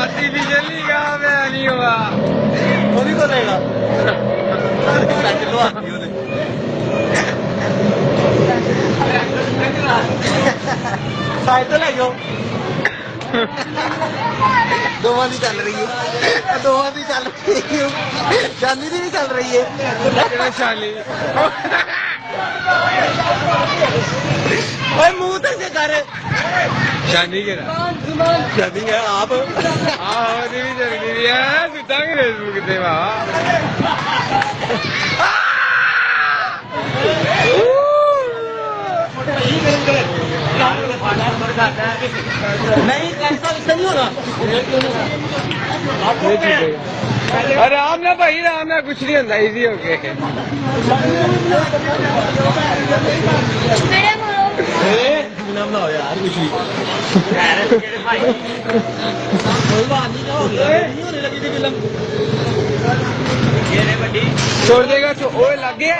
artificial नहीं कहा मैं नहीं हुआ वो भी करेगा साइड तो ले जाओ दोवां दी चल रही है दोवां दी चल रही है शानी दी भी चल रही है शाली ओए मुंह तक से कर शानी के शानी है आप आहो दी भी चल गई है सीधा फेसबुक ते वाह नहीं कैसा नहीं होगा आराम ना भाई आराम ना कुछ नहीं होता इजी हो गए ना बनाओ यार कुछ नहीं कोई बात नहीं हो गया नहीं होने लगी थी फिल्म छोड़ देगा तो ओए लग गया